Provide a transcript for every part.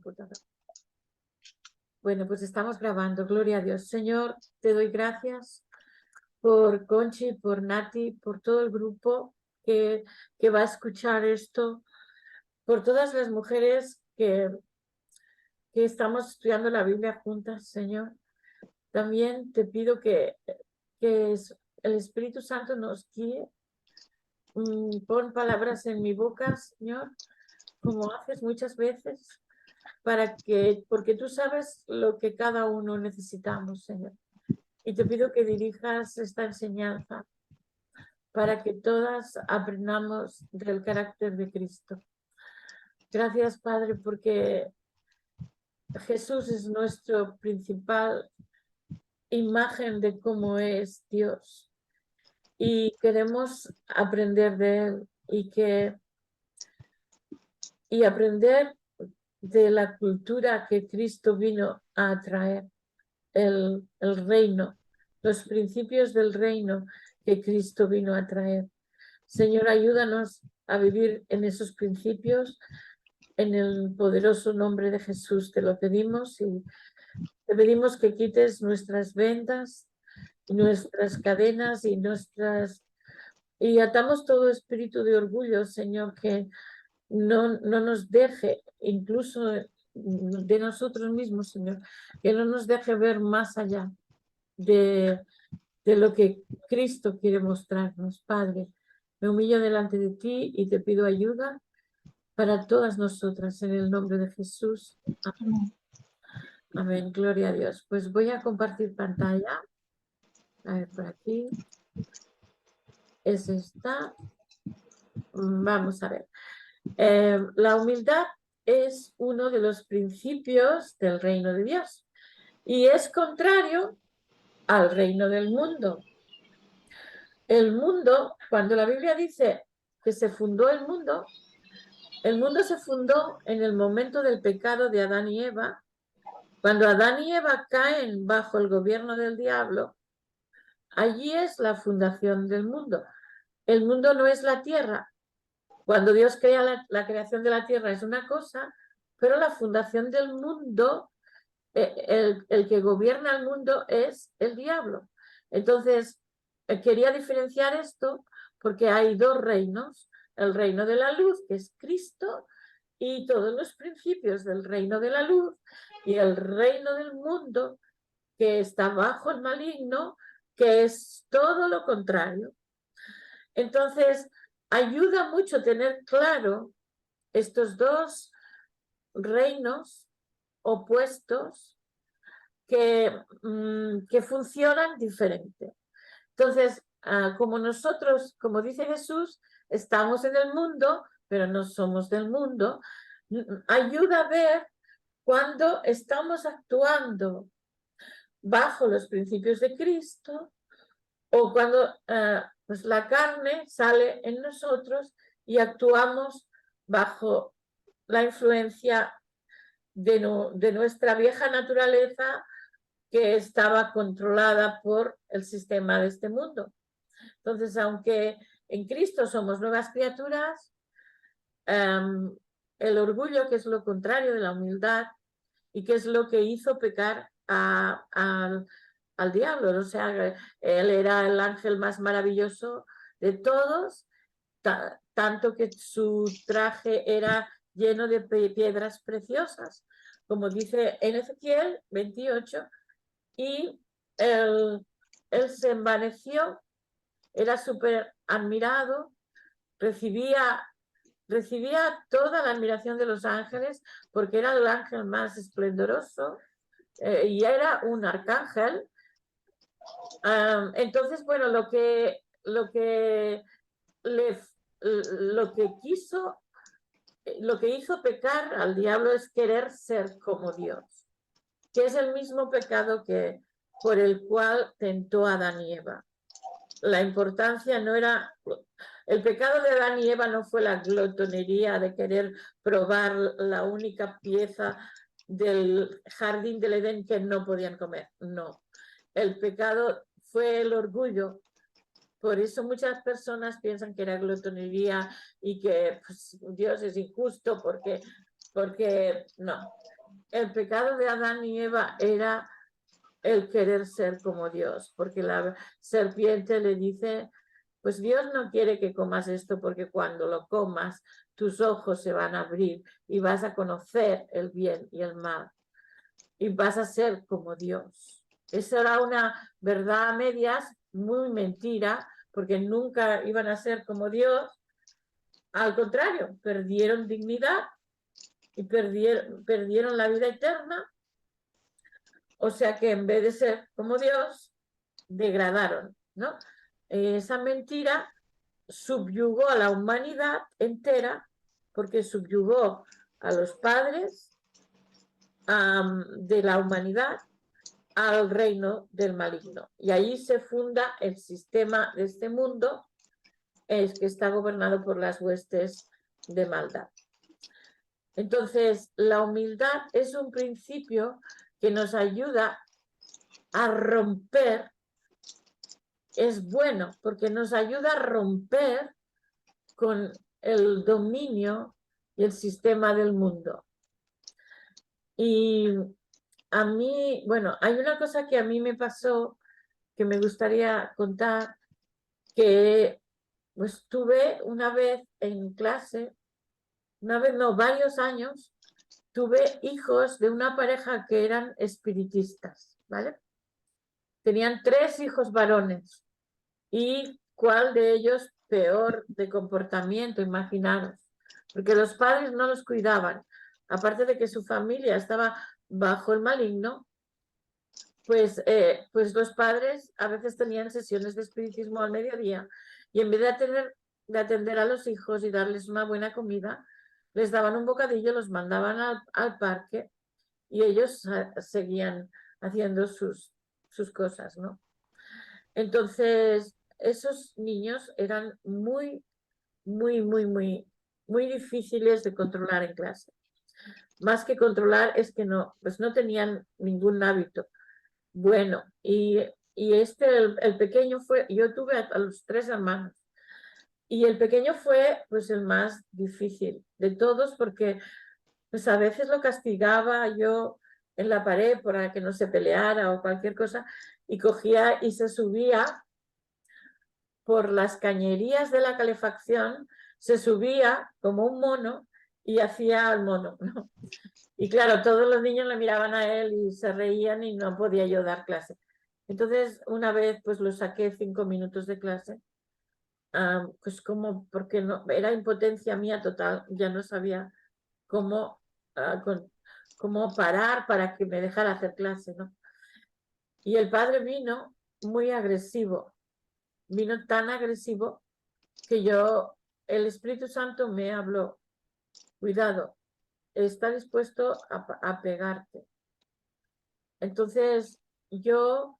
computadora. Bueno, pues estamos grabando. Gloria a Dios. Señor, te doy gracias por Conchi, por Nati, por todo el grupo que va a escuchar esto, por todas las mujeres que estamos estudiando la Biblia juntas, Señor. También te pido que el Espíritu Santo nos guíe. Pon palabras en mi boca, Señor, como haces muchas veces, porque tú sabes lo que cada uno necesitamos, Señor. Y te pido que dirijas esta enseñanza para que todas aprendamos del carácter de Cristo. Gracias, Padre, porque Jesús es nuestra principal imagen de cómo es Dios. Y queremos aprender de Él y aprender de la cultura que Cristo vino a traer, el reino, los principios del reino que Cristo vino a traer. Señor, ayúdanos a vivir en esos principios, en el poderoso nombre de Jesús te lo pedimos, y te pedimos que quites nuestras vendas, nuestras cadenas y atamos todo espíritu de orgullo, Señor, que no nos deje, incluso de nosotros mismos, Señor, que no nos deje ver más allá de lo que Cristo quiere mostrarnos. Padre, me humillo delante de ti y te pido ayuda para todas nosotras en el nombre de Jesús. Amén. Amén, gloria a Dios. Pues voy a compartir pantalla. A ver, por aquí. Es esta. Vamos a ver. La humildad es uno de los principios del reino de Dios y es contrario al reino del mundo. El mundo, cuando la Biblia dice que se fundó el mundo se fundó en el momento del pecado de Adán y Eva. Cuando Adán y Eva caen bajo el gobierno del diablo, allí es la fundación del mundo. El mundo no es la tierra. Cuando Dios crea la creación de la tierra es una cosa, pero la fundación del mundo, el que gobierna el mundo es el diablo. Entonces, quería diferenciar esto porque hay dos reinos, el reino de la luz, que es Cristo, y todos los principios del reino de la luz, y el reino del mundo, que está bajo el maligno, que es todo lo contrario. Entonces, ayuda mucho tener claro estos dos reinos opuestos que funcionan diferente. Entonces, como nosotros, como dice Jesús, estamos en el mundo, pero no somos del mundo, ayuda a ver cuando estamos actuando bajo los principios de Cristo o cuando pues la carne sale en nosotros y actuamos bajo la influencia de nuestra vieja naturaleza que estaba controlada por el sistema de este mundo. Entonces, aunque en Cristo somos nuevas criaturas, el orgullo, que es lo contrario de la humildad y que es lo que hizo pecar al diablo, o sea, él era el ángel más maravilloso de todos, tanto que su traje era lleno de piedras preciosas, como dice en Ezequiel 28, y él se envaneció, era súper admirado, recibía toda la admiración de los ángeles porque era el ángel más esplendoroso y era un arcángel. Entonces, bueno, lo que hizo pecar al diablo es querer ser como Dios, que es el mismo pecado por el cual tentó a Adán y Eva. La importancia no era... El pecado de Adán y Eva no fue la glotonería de querer probar la única pieza del jardín del Edén que no podían comer. No. El pecado fue el orgullo. Por eso muchas personas piensan que era glotonería y que pues, Dios es injusto porque porque no, el pecado de Adán y Eva era el querer ser como Dios, porque la serpiente le dice, pues Dios no quiere que comas esto porque cuando lo comas tus ojos se van a abrir y vas a conocer el bien y el mal y vas a ser como Dios. Eso era una verdad a medias, muy mentira, porque nunca iban a ser como Dios. Al contrario, perdieron dignidad y perdieron la vida eterna. O sea que en vez de ser como Dios, degradaron, ¿no? Esa mentira subyugó a la humanidad entera porque subyugó a los padres de la humanidad al reino del maligno. Y ahí se funda el sistema de este mundo, es que está gobernado por las huestes de maldad. Entonces, la humildad es un principio que nos ayuda a romper, es bueno, porque nos ayuda a romper con el dominio y el sistema del mundo. Y a mí, bueno, hay una cosa que a mí me pasó que me gustaría contar, que pues tuve una vez en clase, una vez no, varios años, tuve hijos de una pareja que eran espiritistas, ¿vale? Tenían 3 hijos varones. ¿Y cuál de ellos peor de comportamiento? Imaginaros. Porque los padres no los cuidaban. Aparte de que su familia estaba bajo el maligno, pues los padres a veces tenían sesiones de espiritismo al mediodía y en vez de atender a los hijos y darles una buena comida, les daban un bocadillo, los mandaban al parque y ellos seguían haciendo sus cosas, ¿no? Entonces, esos niños eran muy, muy, muy, muy, muy difíciles de controlar en clase. Más que controlar es que no, pues no tenían ningún hábito. Bueno, y el pequeño fue, yo tuve a los 3 hermanos, y el pequeño fue pues el más difícil de todos porque pues a veces lo castigaba yo en la pared para que no se peleara o cualquier cosa, y cogía y se subía por las cañerías de la calefacción, se subía como un mono y hacía al mono, ¿no? Y claro, todos los niños le miraban a él y se reían y no podía yo dar clase. Entonces, una vez pues lo saqué 5 minutos de clase, pues como, porque no, era impotencia mía total, ya no sabía cómo, cómo parar para que me dejara hacer clase, ¿no? Y el padre vino muy agresivo, vino tan agresivo que el Espíritu Santo me habló, cuidado, está dispuesto a pegarte. Entonces yo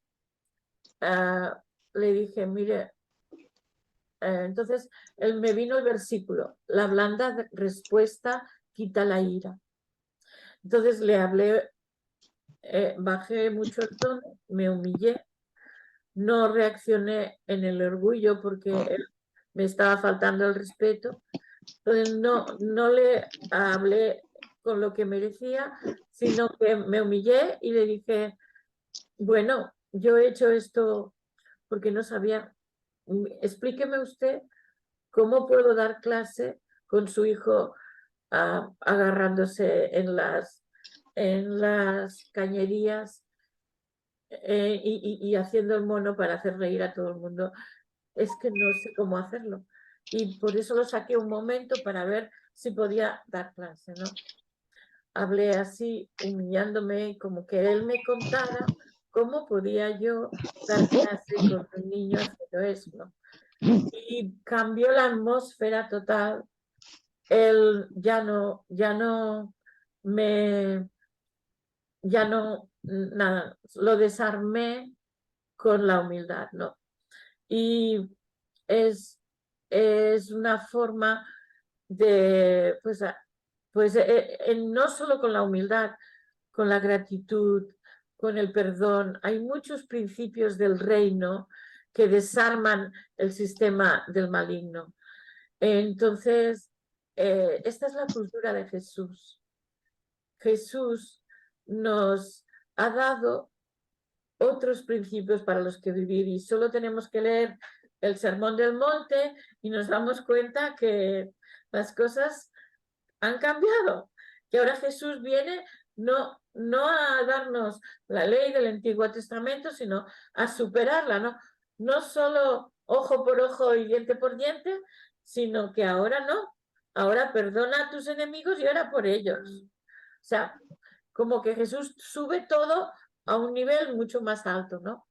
le dije, mire, entonces me vino el versículo, la blanda respuesta quita la ira. Entonces le hablé, bajé mucho el tono, me humillé, no reaccioné en el orgullo porque él me estaba faltando el respeto. Entonces no le hablé con lo que merecía, sino que me humillé y le dije, bueno, yo he hecho esto porque no sabía, explíqueme usted cómo puedo dar clase con su hijo agarrándose en las cañerías y haciendo el mono para hacer reír a todo el mundo. Es que no sé cómo hacerlo. Y por eso lo saqué un momento para ver si podía dar clase, ¿no? Hablé así, humillándome, como que él me contara cómo podía yo dar clase con un niño haciendo eso, ¿no? Y cambió la atmósfera total. Él ya no nada, lo desarmé con la humildad, ¿no? Y es, es una forma de, no solo con la humildad, con la gratitud, con el perdón. Hay muchos principios del reino que desarman el sistema del maligno. Entonces, esta es la cultura de Jesús. Jesús nos ha dado otros principios para los que vivir y solo tenemos que leer el Sermón del Monte y nos damos cuenta que las cosas han cambiado, que ahora Jesús viene no a darnos la ley del Antiguo Testamento, sino a superarla, no solo ojo por ojo y diente por diente, sino que ahora no, ahora perdona a tus enemigos y ora por ellos. O sea, como que Jesús sube todo a un nivel mucho más alto, ¿no?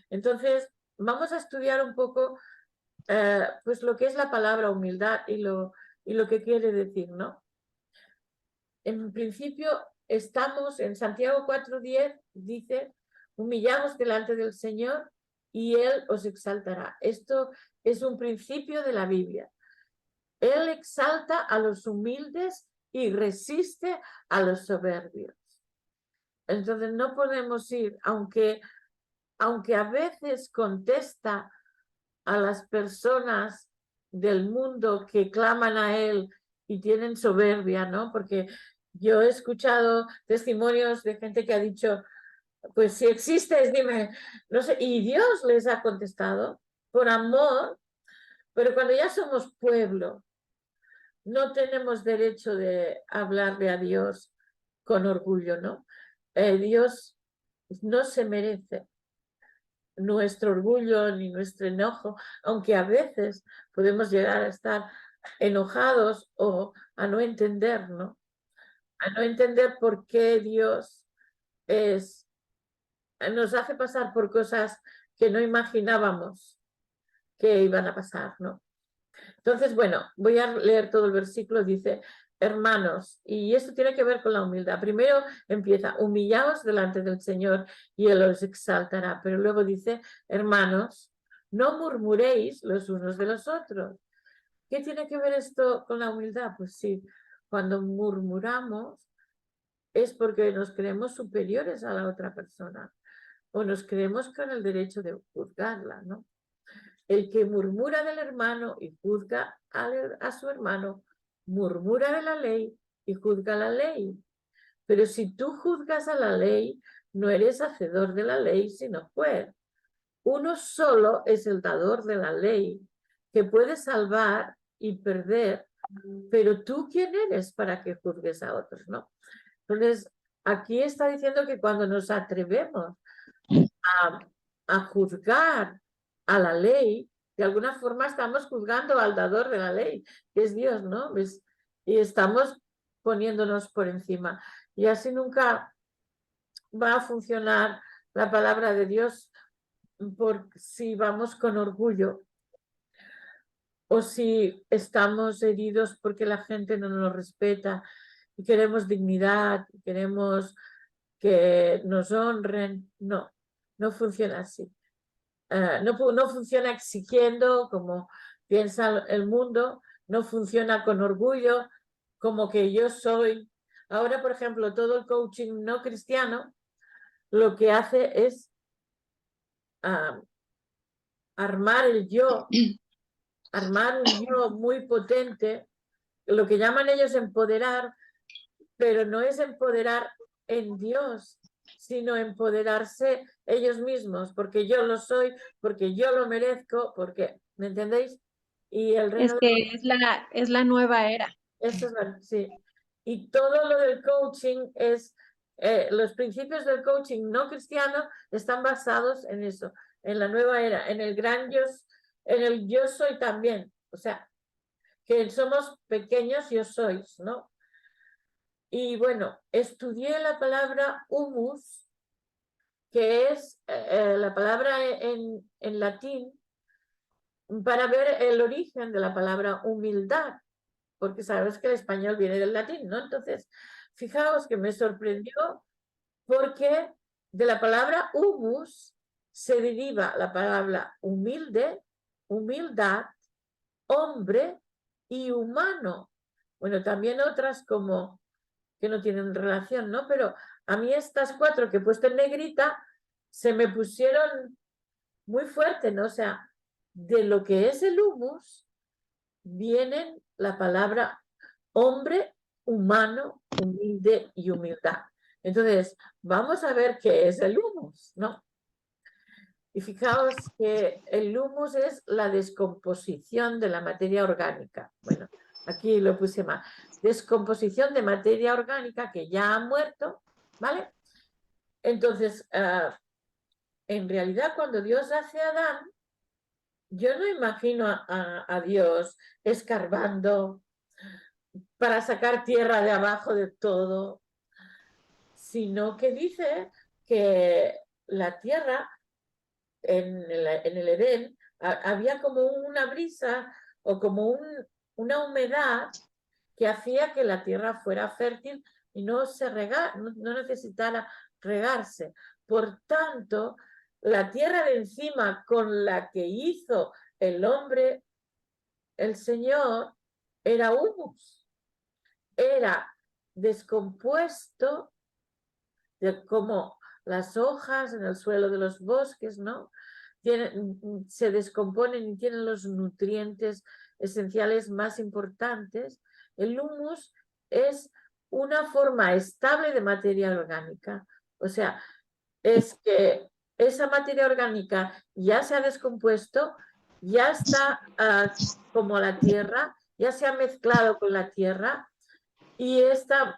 Entonces, vamos a estudiar un poco pues lo que es la palabra humildad y lo que quiere decir, ¿no? En principio, estamos en Santiago 4:10, dice, humillaos delante del Señor y Él os exaltará. Esto es un principio de la Biblia. Él exalta a los humildes y resiste a los soberbios. Entonces no podemos ir, aunque a veces contesta a las personas del mundo que claman a Él y tienen soberbia, ¿no? Porque yo he escuchado testimonios de gente que ha dicho, pues si existes, dime, no sé, y Dios les ha contestado por amor, pero cuando ya somos pueblo, no tenemos derecho de hablarle a Dios con orgullo, ¿no? Dios no se merece nuestro orgullo ni nuestro enojo, aunque a veces podemos llegar a estar enojados o a no entender, ¿no? A no entender por qué Dios nos hace pasar por cosas que no imaginábamos que iban a pasar, ¿no? Entonces, bueno, voy a leer todo el versículo, dice, hermanos, y esto tiene que ver con la humildad. Primero empieza, humillaos delante del Señor y Él os exaltará, pero luego dice, hermanos, no murmuréis los unos de los otros. ¿Qué tiene que ver esto con la humildad? Pues sí, cuando murmuramos es porque nos creemos superiores a la otra persona o nos creemos con el derecho de juzgarla, ¿no? El que murmura del hermano y juzga a su hermano, murmura de la ley y juzga la ley. Pero si tú juzgas a la ley, no eres hacedor de la ley, sino juez. Uno solo es el dador de la ley, que puede salvar y perder, pero tú quién eres para que juzgues a otros, ¿no? Entonces, aquí está diciendo que cuando nos atrevemos a juzgar a la ley, de alguna forma estamos juzgando al dador de la ley, que es Dios, ¿no? Y estamos poniéndonos por encima. Y así nunca va a funcionar la palabra de Dios si vamos con orgullo o si estamos heridos porque la gente no nos respeta y queremos dignidad, queremos que nos honren. No, no funciona así. No funciona exigiendo como piensa el mundo, no funciona con orgullo, como que yo soy. Ahora, por ejemplo, todo el coaching no cristiano lo que hace es armar el yo, armar un yo muy potente, lo que llaman ellos empoderar, pero no es empoderar en Dios, sino empoderarse ellos mismos, porque yo lo soy, porque yo lo merezco, porque, ¿me entendéis? Y el reino Es que es la nueva era. eso es sí. Y todo lo del coaching los principios del coaching no cristiano están basados en eso, en la nueva era, en el gran yo, en el yo soy también, o sea, que somos pequeños yo sois, ¿no? Y bueno, estudié la palabra humus, que es la palabra en latín, para ver el origen de la palabra humildad, porque sabes que el español viene del latín, ¿no? Entonces, fijaos que me sorprendió porque de la palabra humus se deriva la palabra humilde, humildad, hombre y humano. Bueno, también otras como que no tienen relación, ¿no? Pero a mí estas cuatro que he puesto en negrita se me pusieron muy fuerte, ¿no? O sea, de lo que es el humus vienen la palabra hombre humano, humilde y humildad. Entonces, vamos a ver qué es el humus, ¿no? Y fijaos que el humus es la descomposición de la materia orgánica. Bueno, aquí lo puse más. Descomposición de materia orgánica que ya ha muerto, ¿vale? Entonces, en realidad, cuando Dios hace a Adán, yo no imagino a Dios escarbando para sacar tierra de abajo de todo, sino que dice que la tierra en el Edén había como una brisa o como una humedad que hacía que la tierra fuera fértil y no necesitara regarse. Por tanto, la tierra de encima con la que hizo el hombre, el Señor, era humus, era descompuesto como las hojas en el suelo de los bosques, ¿no? Se descomponen y tienen los nutrientes esenciales más importantes. El humus es una forma estable de materia orgánica. O sea, es que esa materia orgánica ya se ha descompuesto, ya está como la tierra, ya se ha mezclado con la tierra y esta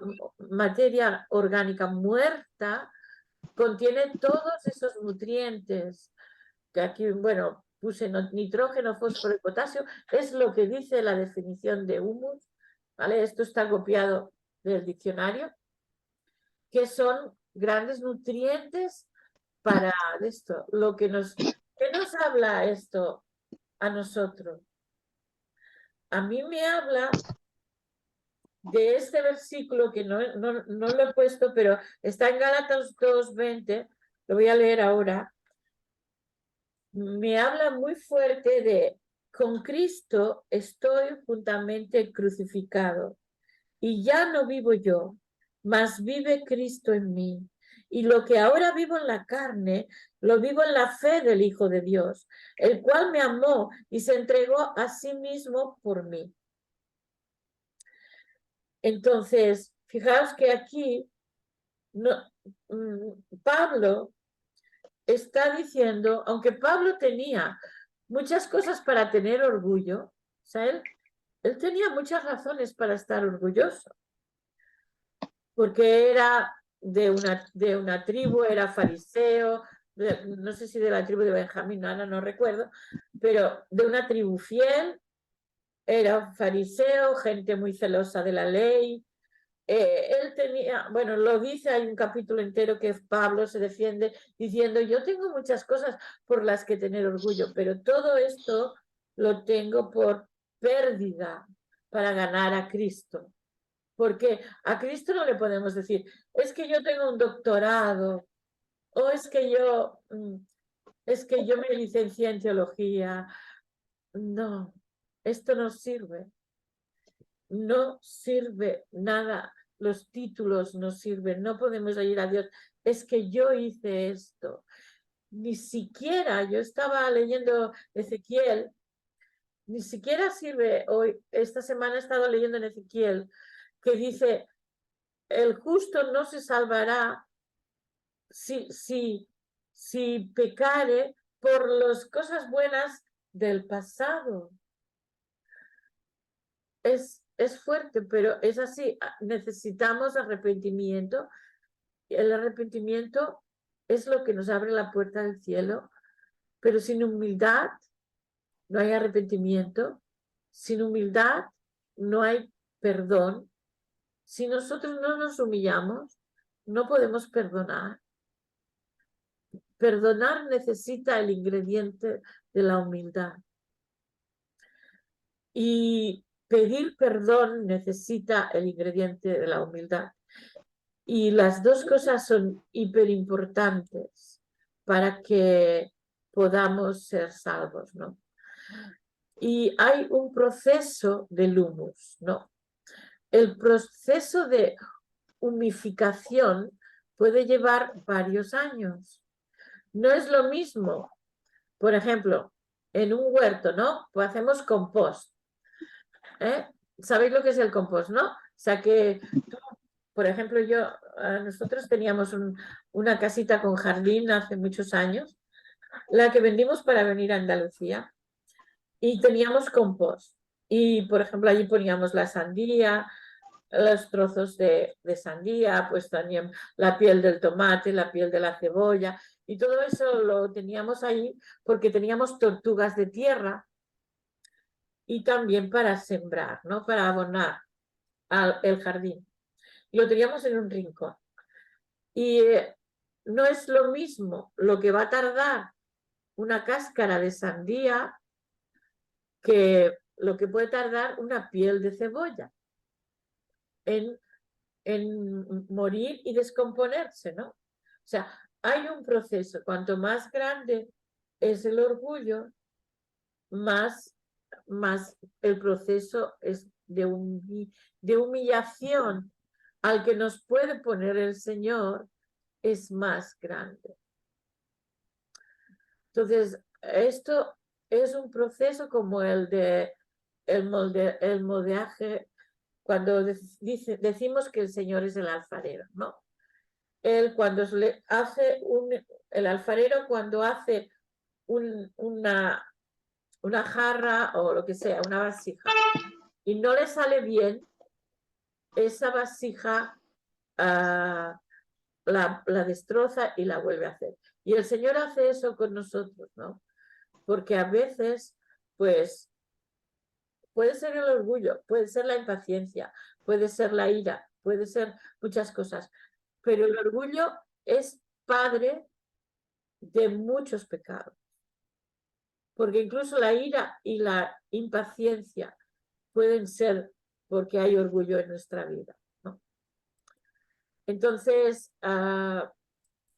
materia orgánica muerta contiene todos esos nutrientes que aquí, bueno, puse nitrógeno, fósforo y potasio, es lo que dice la definición de humus, ¿vale? Esto está copiado del diccionario, que son grandes nutrientes para esto. ¿Qué nos habla esto a nosotros? A mí me habla de este versículo que no lo he puesto, pero está en Gálatas 2:20, lo voy a leer ahora. Me habla muy fuerte de: con Cristo estoy juntamente crucificado y ya no vivo yo, mas vive Cristo en mí. Y lo que ahora vivo en la carne, lo vivo en la fe del Hijo de Dios, el cual me amó y se entregó a sí mismo por mí. Entonces, fijaos que aquí Pablo está diciendo, aunque Pablo tenía muchas cosas para tener orgullo, o sea, él tenía muchas razones para estar orgulloso, porque era de una tribu, era fariseo, no sé si de la tribu de Benjamín, ahora no recuerdo, pero de una tribu fiel, era fariseo, gente muy celosa de la ley. Él tenía, bueno, lo dice, hay un capítulo entero que Pablo se defiende diciendo: yo tengo muchas cosas por las que tener orgullo, pero todo esto lo tengo por pérdida para ganar a Cristo. Porque a Cristo no le podemos decir: es que yo tengo un doctorado, o es que yo me licencié en teología. No, esto no sirve. No sirve nada, los títulos no sirven, no podemos ir a Dios. Es que yo hice esto. Ni siquiera, yo estaba leyendo Ezequiel, ni siquiera sirve hoy, esta semana he estado leyendo en Ezequiel, que dice: el justo no se salvará si pecare por las cosas buenas del pasado. Es fuerte, pero es así. Necesitamos arrepentimiento. El arrepentimiento es lo que nos abre la puerta del cielo, pero sin humildad no hay arrepentimiento. Sin humildad no hay perdón. Si nosotros no nos humillamos, no podemos perdonar. Perdonar necesita el ingrediente de la humildad. Y pedir perdón necesita el ingrediente de la humildad. Y las dos cosas son hiper importantes para que podamos ser salvos, ¿no? Y hay un proceso del humus, ¿no? El proceso de humificación puede llevar varios años. No es lo mismo, por ejemplo, en un huerto, ¿no? Pues hacemos compost. ¿Sabéis lo que es el compost, no? sea que tú, por ejemplo, nosotros teníamos una casita con jardín hace muchos años, la que vendimos para venir a Andalucía, y teníamos compost. Y, por ejemplo, allí poníamos la sandía, los trozos de sandía, pues también la piel del tomate, la piel de la cebolla, y todo eso lo teníamos ahí porque teníamos tortugas de tierra y también para sembrar, ¿no? Para abonar el jardín. Lo teníamos en un rincón. Y no es lo mismo lo que va a tardar una cáscara de sandía que lo que puede tardar una piel de cebolla en morir y descomponerse, ¿no? O sea, hay un proceso. Cuanto más grande es el orgullo, más el proceso es de humillación al que nos puede poner el Señor es más grande. Entonces, esto es un proceso como el de el moldeaje, cuando decimos que el Señor es el alfarero, ¿no? Él cuando hace el alfarero cuando hace una jarra o lo que sea, una vasija, y no le sale bien, esa vasija la destroza y la vuelve a hacer. Y el Señor hace eso con nosotros, ¿no? Porque a veces, pues, puede ser el orgullo, puede ser la impaciencia, puede ser la ira, puede ser muchas cosas, pero el orgullo es padre de muchos pecados, porque incluso la ira y la impaciencia pueden ser porque hay orgullo en nuestra vida, ¿no? Entonces,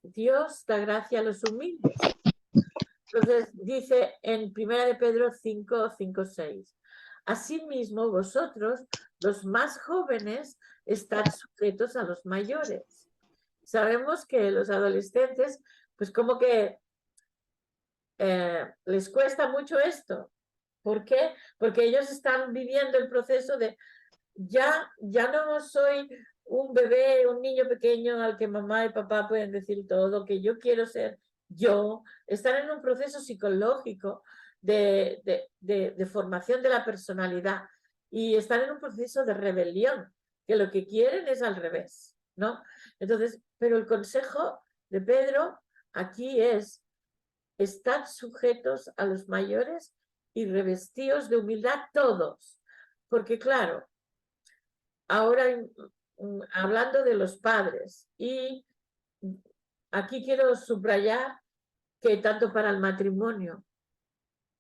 Dios da gracia a los humildes. Entonces, dice en 1 de Pedro 5, 5, 6, asimismo vosotros, los más jóvenes, estad sujetos a los mayores. Sabemos que los adolescentes, pues como que les cuesta mucho esto. ¿Por qué? Porque ellos están viviendo el proceso de ya no soy un bebé, un niño pequeño al que mamá y papá pueden decir todo, que yo quiero ser yo. Están en un proceso psicológico de formación de la personalidad y están en un proceso de rebelión, que lo que quieren es al revés, ¿no? Entonces, pero el consejo de Pedro aquí es: estad sujetos a los mayores y revestidos de humildad todos, porque claro, ahora hablando de los padres, y aquí quiero subrayar que tanto para el matrimonio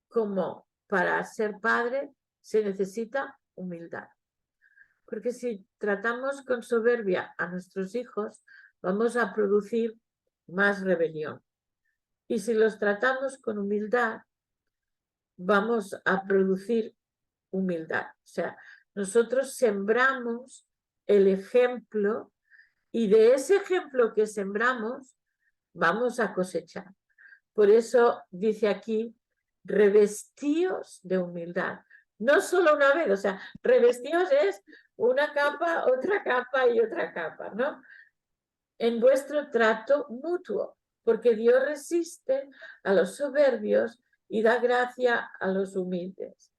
como para ser padre se necesita humildad, porque si tratamos con soberbia a nuestros hijos, vamos a producir más rebelión, y si los tratamos con humildad, vamos a producir humildad. O sea, nosotros sembramos el ejemplo y de ese ejemplo que sembramos vamos a cosechar. Por eso dice aquí, revestíos de humildad. No solo una vez, o sea, revestíos es una capa, otra capa y otra capa, ¿no? En vuestro trato mutuo, porque Dios resiste a los soberbios y da gracia a los humildes.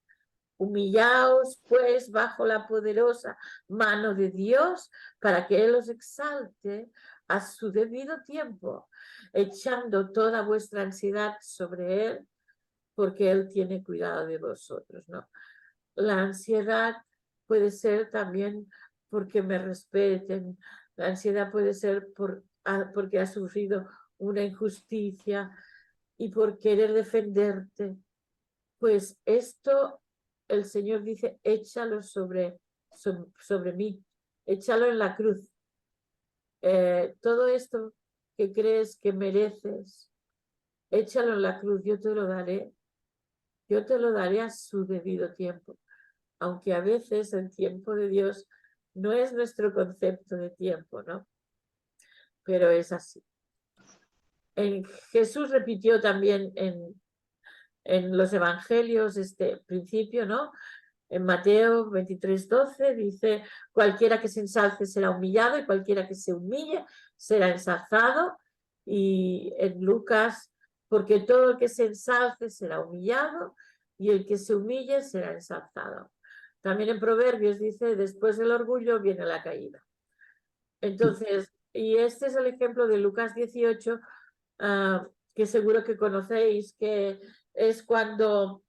Humillaos, pues, bajo la poderosa mano de Dios, para que Él os exalte a su debido tiempo, echando toda vuestra ansiedad sobre Él, porque Él tiene cuidado de vosotros, ¿no? La ansiedad puede ser también porque me respeten, la ansiedad puede ser porque has sufrido una injusticia y por querer defenderte. Pues esto el Señor dice, échalo sobre mí, échalo en la cruz. Todo esto que crees que mereces, échalo en la cruz, yo te lo daré a su debido tiempo. Aunque a veces el tiempo de Dios no es nuestro concepto de tiempo, ¿no? Pero es así. Jesús repitió también en los evangelios este principio, ¿no? En Mateo 23:12 dice, cualquiera que se ensalce será humillado y cualquiera que se humille será ensalzado. Y en Lucas, porque todo el que se ensalce será humillado y el que se humille será ensalzado. También en Proverbios dice, después del orgullo viene la caída. Entonces, y este es el ejemplo de Lucas 18, que seguro que conocéis, que es cuando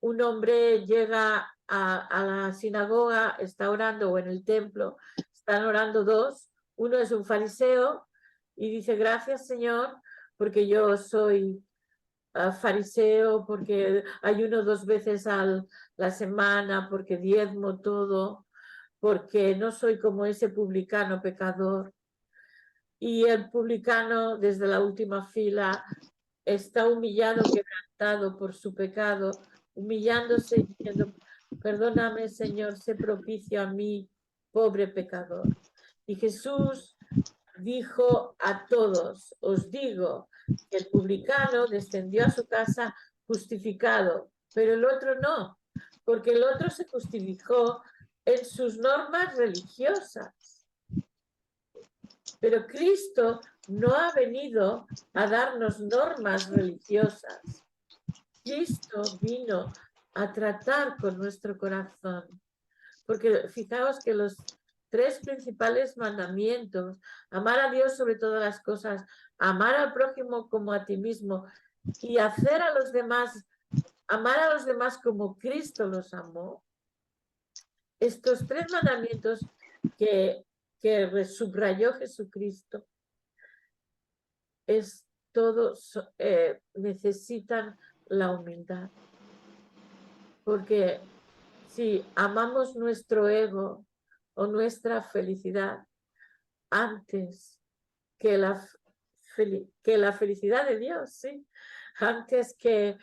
un hombre llega a la sinagoga, está orando, o en el templo, están orando dos, uno es un fariseo y dice, gracias Señor, porque yo soy fariseo, porque ayuno 2 veces a la semana, porque diezmo todo, porque no soy como ese publicano pecador. Y el publicano desde la última fila está humillado, quebrantado por su pecado, humillándose y diciendo, perdóname Señor, sé propicio a mí, pobre pecador. Y Jesús dijo a todos, os digo que el publicano descendió a su casa justificado, pero el otro no, porque el otro se justificó en sus normas religiosas. Pero Cristo no ha venido a darnos normas religiosas. Cristo vino a tratar con nuestro corazón. Porque fijaos que los 3 principales mandamientos, amar a Dios sobre todas las cosas, amar al prójimo como a ti mismo y hacer a los demás, amar a los demás como Cristo los amó, estos 3 mandamientos que subrayó Jesucristo, es todos necesitan la humildad. Porque si amamos nuestro ego o nuestra felicidad antes que la felicidad de Dios, ¿sí? Antes que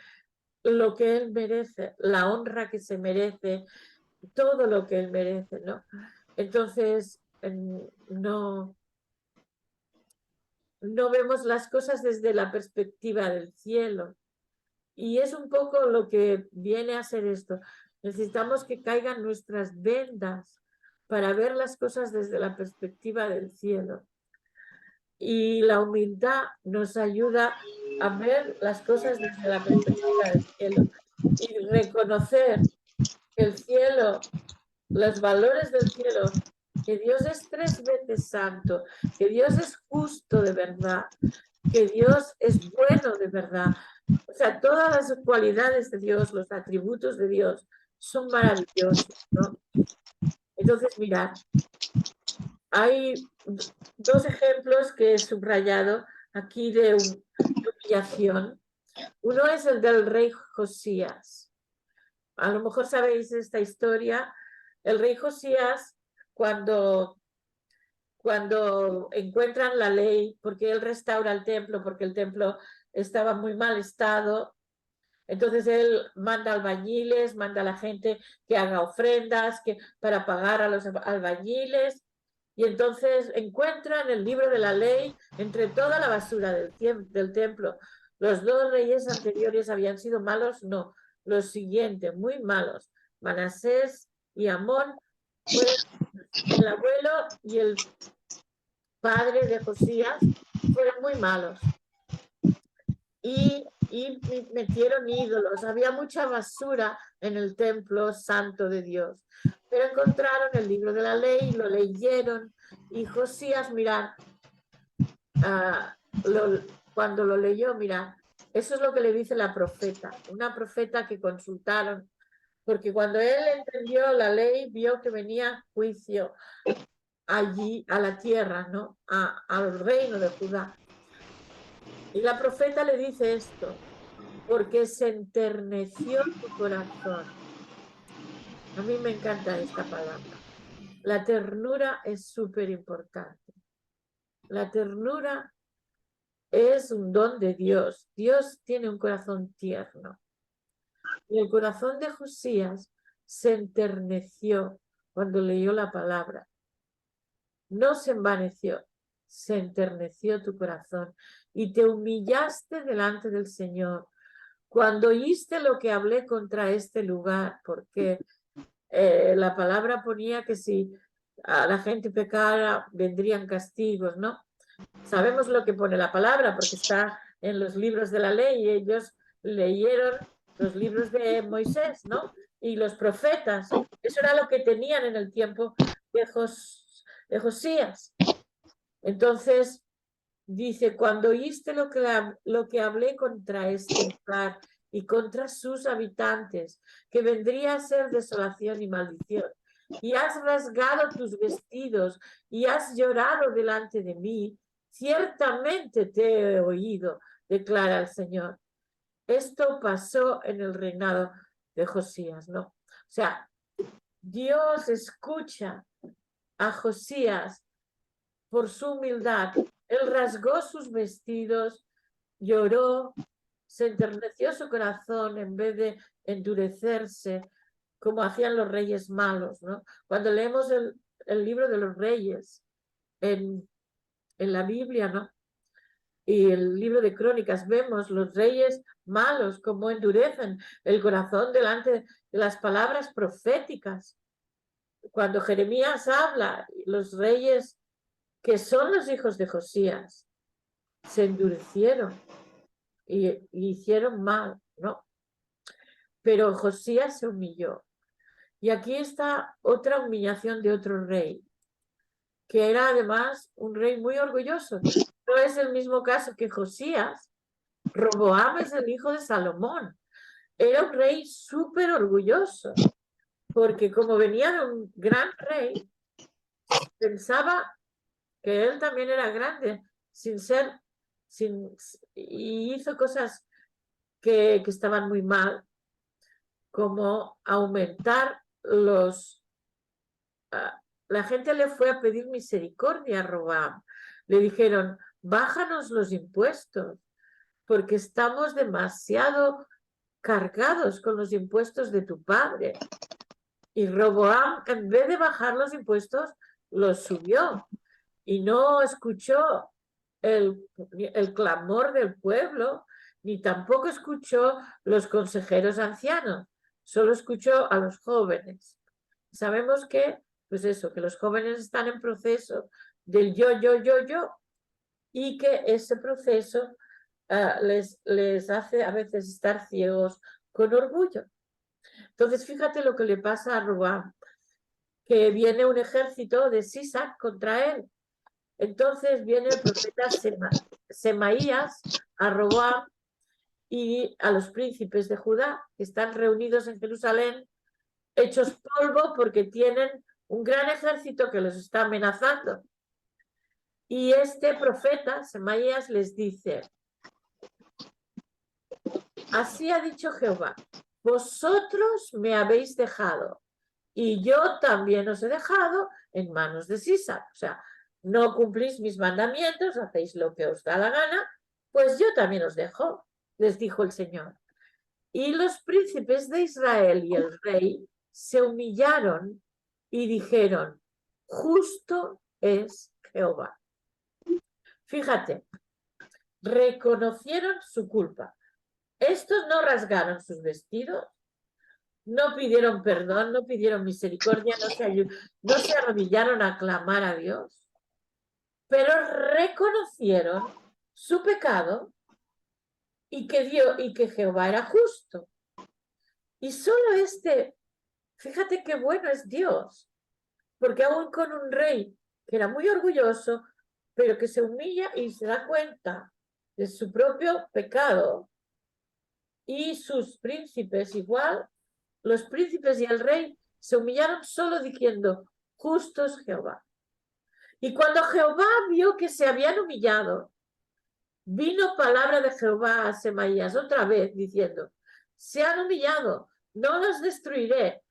lo que Él merece, la honra que se merece, todo lo que Él merece, ¿no? Entonces, no vemos las cosas desde la perspectiva del cielo. Y es un poco lo que viene a ser esto. Necesitamos que caigan nuestras vendas para ver las cosas desde la perspectiva del cielo. Y la humildad nos ayuda a ver las cosas desde la perspectiva del cielo y reconocer que el cielo, los valores del cielo, que Dios es 3 veces santo, que Dios es justo de verdad, que Dios es bueno de verdad. O sea, todas las cualidades de Dios, los atributos de Dios son maravillosos, ¿no? Entonces, mirad, hay 2 ejemplos que he subrayado aquí de humillación. Uno es el del rey Josías. A lo mejor sabéis esta historia. El rey Josías, cuando encuentran la ley, porque él restaura el templo, porque el templo estaba en muy mal estado, entonces él manda albañiles, manda a la gente que haga ofrendas para pagar a los albañiles, y entonces encuentran el libro de la ley entre toda la basura del templo. Los 2 reyes anteriores habían sido malos, no, los siguientes, muy malos. Manasés y Amón fueron el abuelo y el padre de Josías, fueron muy malos. Y metieron ídolos, había mucha basura en el templo santo de Dios, pero encontraron el libro de la ley, lo leyeron, y Josías, mirad, cuando lo leyó, mirad, eso es lo que le dice la profeta, una profeta que consultaron, porque cuando él entendió la ley, vio que venía juicio allí a la tierra, ¿no? Al reino de Judá. Y la profeta le dice esto, porque se enterneció tu corazón. A mí me encanta esta palabra. La ternura es súper importante. La ternura es un don de Dios. Dios tiene un corazón tierno. Y el corazón de Josías se enterneció cuando leyó la palabra. No se envaneció, se enterneció tu corazón y te humillaste delante del Señor. Cuando oíste lo que hablé contra este lugar, porque la palabra ponía que si a la gente pecara vendrían castigos, ¿no? Sabemos lo que pone la palabra porque está en los libros de la ley y ellos leyeron los libros de Moisés, ¿no? Y los profetas. Eso era lo que tenían en el tiempo de Josías. Entonces, dice, cuando oíste lo que hablé contra este lugar y contra sus habitantes, que vendría a ser desolación y maldición, y has rasgado tus vestidos y has llorado delante de mí, ciertamente te he oído, declara el Señor. Esto pasó en el reinado de Josías, ¿no? O sea, Dios escucha a Josías por su humildad. Él rasgó sus vestidos, lloró, se enterneció su corazón en vez de endurecerse como hacían los reyes malos, ¿no? Cuando leemos el libro de los reyes en la Biblia, ¿no? Y el libro de Crónicas, vemos los reyes malos como endurecen el corazón delante de las palabras proféticas. Cuando Jeremías habla, los reyes que son los hijos de Josías se endurecieron y hicieron mal, ¿no? Pero Josías se humilló. Y aquí está otra humillación de otro rey, que era además un rey muy orgulloso. No es el mismo caso que Josías. Roboam es el hijo de Salomón. Era un rey súper orgulloso, porque como venía de un gran rey, pensaba que él también era grande, y hizo cosas que estaban muy mal, como aumentar la gente le fue a pedir misericordia a Roboam. Le dijeron, bájanos los impuestos, porque estamos demasiado cargados con los impuestos de tu padre. Y Roboam, en vez de bajar los impuestos, los subió y no escuchó el clamor del pueblo, ni tampoco escuchó los consejeros ancianos, solo escuchó a los jóvenes. Sabemos que, pues eso, que los jóvenes están en proceso del yo, y que ese proceso les hace a veces estar ciegos con orgullo. Entonces, fíjate lo que le pasa a Roboam, que viene un ejército de Sisac contra él. Entonces viene el profeta Semaías a Roboam y a los príncipes de Judá, que están reunidos en Jerusalén, hechos polvo porque tienen un gran ejército que los está amenazando. Y este profeta, Semaías, les dice, así ha dicho Jehová, vosotros me habéis dejado y yo también os he dejado en manos de Sisac. O sea, no cumplís mis mandamientos, hacéis lo que os da la gana, pues yo también os dejo, les dijo el Señor. Y los príncipes de Israel y el rey se humillaron y dijeron, justo es Jehová. Fíjate, reconocieron su culpa. Estos no rasgaron sus vestidos, no pidieron perdón, no pidieron misericordia, no se arrodillaron a clamar a Dios, pero reconocieron su pecado y que Jehová era justo. Y solo fíjate qué bueno es Dios, porque aún con un rey que era muy orgulloso, pero que se humilla y se da cuenta de su propio pecado, y sus príncipes igual, los príncipes y el rey se humillaron solo diciendo, justo es Jehová. Y cuando Jehová vio que se habían humillado, vino palabra de Jehová a Semaías otra vez diciendo, se han humillado, no los destruiré,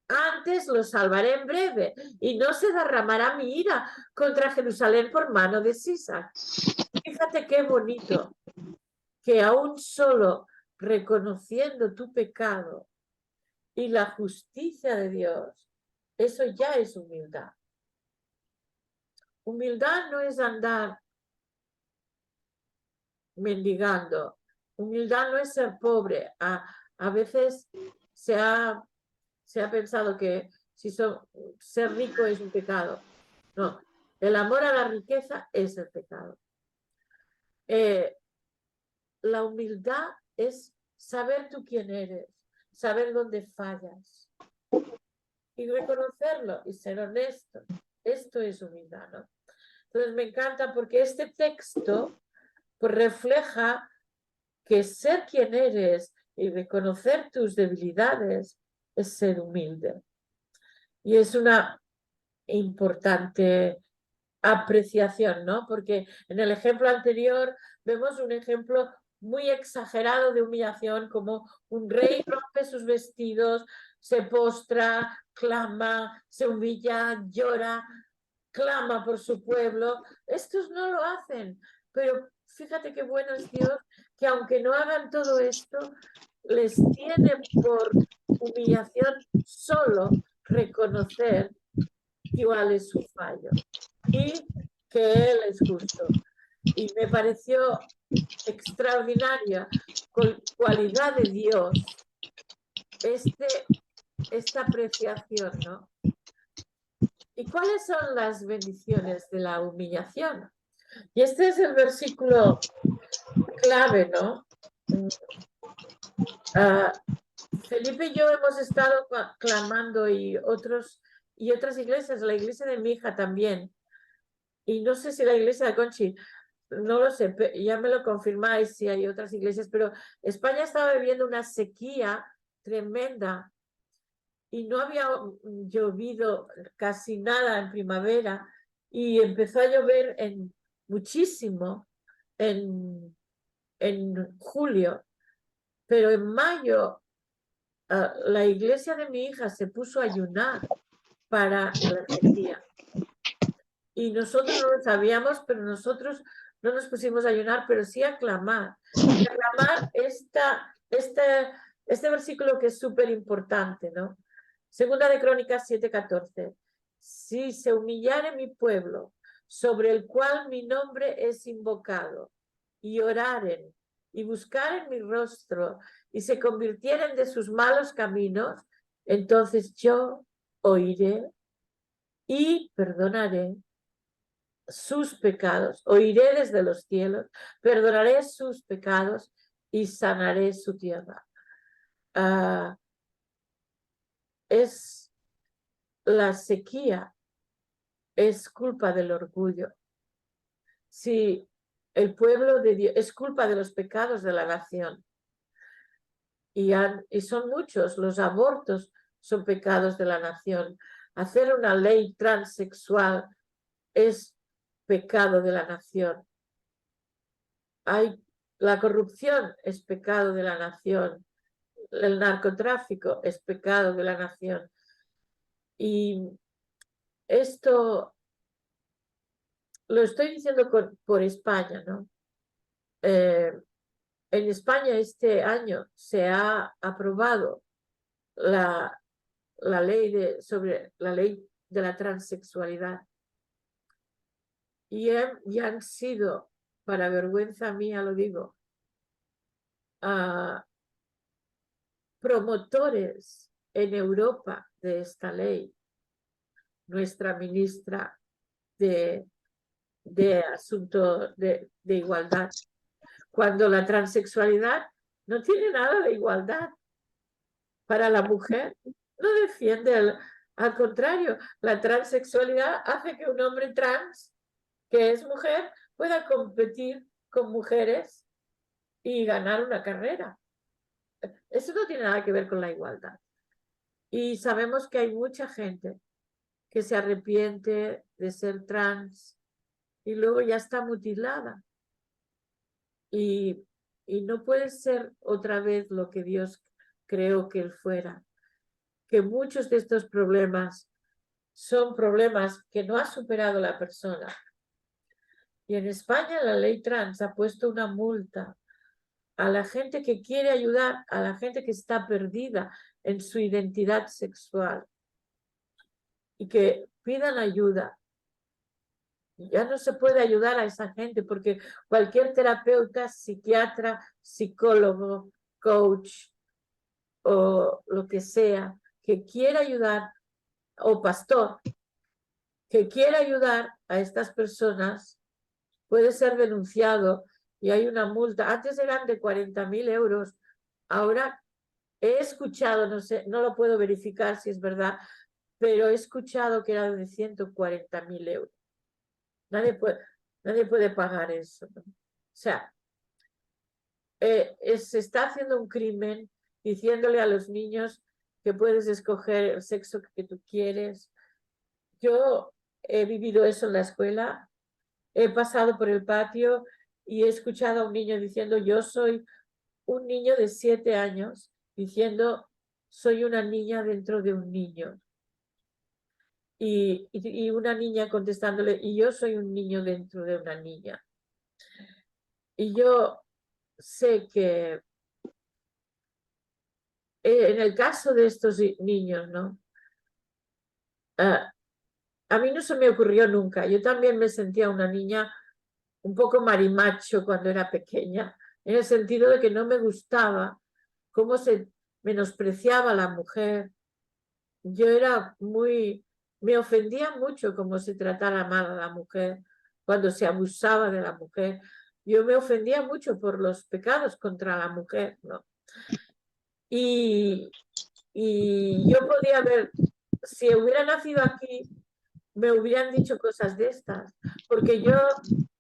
antes los salvaré en breve y no se derramará mi ira contra Jerusalén por mano de Sisac. Fíjate qué bonito que aún solo reconociendo tu pecado y la justicia de Dios, eso ya es humildad. Humildad no es andar mendigando. Humildad no es ser pobre. A veces se ha pensado que ser rico es un pecado. No, el amor a la riqueza es el pecado. La humildad es saber tú quién eres, saber dónde fallas y reconocerlo y ser honesto. Esto es humildad, ¿no? Entonces me encanta porque este texto pues refleja que ser quien eres y reconocer tus debilidades es ser humilde. Y es una importante apreciación, ¿no? Porque en el ejemplo anterior vemos un ejemplo muy exagerado de humillación, como un rey rompe sus vestidos, se postra, clama, se humilla, llora, clama por su pueblo. Estos no lo hacen, pero fíjate qué bueno es Dios, que aunque no hagan todo esto, les tiene por humillación solo reconocer cuál es su fallo y que Él es justo. Y me pareció extraordinaria cualidad de Dios esta apreciación, ¿no? ¿Y cuáles son las bendiciones de la humillación? Y este es el versículo clave, ¿no? Felipe y yo hemos estado clamando y otras iglesias, la iglesia de mi hija también, y no sé si la iglesia de Conchi, no lo sé, ya me lo confirmáis si hay otras iglesias, pero España estaba viviendo una sequía tremenda y no había llovido casi nada en primavera y empezó a llover muchísimo en julio, pero en mayo la iglesia de mi hija se puso a ayunar para la sequía. Y nosotros no lo sabíamos, pero nosotros no nos pusimos a ayunar, pero sí a clamar. Y a clamar este versículo que es súper importante, ¿no? Segunda de Crónicas 7:14. Si se humillare mi pueblo, sobre el cual mi nombre es invocado, y oraren, y buscaren mi rostro, y se convirtieren de sus malos caminos, entonces yo oiré y perdonaré sus pecados, oiré desde los cielos, perdonaré sus pecados y sanaré su tierra. Es la sequía, es culpa del orgullo. Si el pueblo de Dios es culpa de los pecados de la nación, y son muchos, los abortos son pecados de la nación. Hacer una ley transexual es pecado de la nación. La corrupción es pecado de la nación. El narcotráfico es pecado de la nación. Y esto lo estoy diciendo por España, ¿no? En España este año se ha aprobado la ley sobre la ley de la transexualidad. Y han sido, para vergüenza mía lo digo, promotores en Europa de esta ley. Nuestra ministra de Asuntos de Igualdad, cuando la transexualidad no tiene nada de igualdad para la mujer, no defiende, al contrario, la transexualidad hace que un hombre trans, que es mujer, pueda competir con mujeres y ganar una carrera. Eso no tiene nada que ver con la igualdad. Y sabemos que hay mucha gente que se arrepiente de ser trans y luego ya está mutilada. Y no puede ser otra vez lo que Dios creó que él fuera. Que muchos de estos problemas son problemas que no ha superado la persona. Y en España la ley trans ha puesto una multa a la gente que quiere ayudar, a la gente que está perdida en su identidad sexual y que pidan ayuda. Ya no se puede ayudar a esa gente porque cualquier terapeuta, psiquiatra, psicólogo, coach o lo que sea que quiera ayudar o pastor que quiere ayudar a estas personas puede ser denunciado y hay una multa. Antes eran de 40.000 euros, ahora he escuchado, no sé, no lo puedo verificar si es verdad, pero he escuchado que era de 140.000 euros. Nadie puede pagar eso, ¿no? O sea, se está haciendo un crimen diciéndole a los niños que puedes escoger el sexo que tú quieres. Yo he vivido eso en la escuela, he pasado por el patio y he escuchado a un niño diciendo, yo soy un niño de 7 años, diciendo, soy una niña dentro de un niño. Y una niña contestándole, y yo soy un niño dentro de una niña. Y yo sé que en el caso de estos niños, ¿no? A mí no se me ocurrió nunca. Yo también me sentía una niña un poco marimacho cuando era pequeña, en el sentido de que no me gustaba cómo se menospreciaba a la mujer. Yo era me ofendía mucho cómo se tratara mal a la mujer, cuando se abusaba de la mujer. Yo me ofendía mucho por los pecados contra la mujer, ¿no? Y yo podía ver, si hubiera nacido aquí, me hubieran dicho cosas de estas, porque yo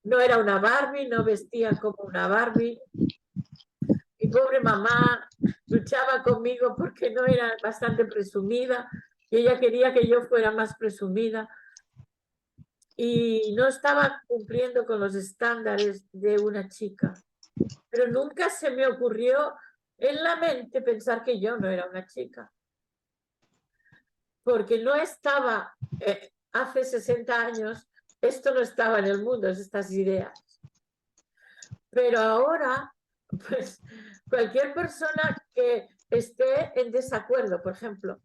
no era una Barbie, no vestía como una Barbie. Mi pobre mamá luchaba conmigo porque no era bastante presumida y ella quería que yo fuera más presumida y no estaba cumpliendo con los estándares de una chica. Pero nunca se me ocurrió en la mente pensar que yo no era una chica. Porque no estaba, hace 60 años, esto no estaba en el mundo, estas ideas. Pero ahora, pues, cualquier persona que esté en desacuerdo, por ejemplo,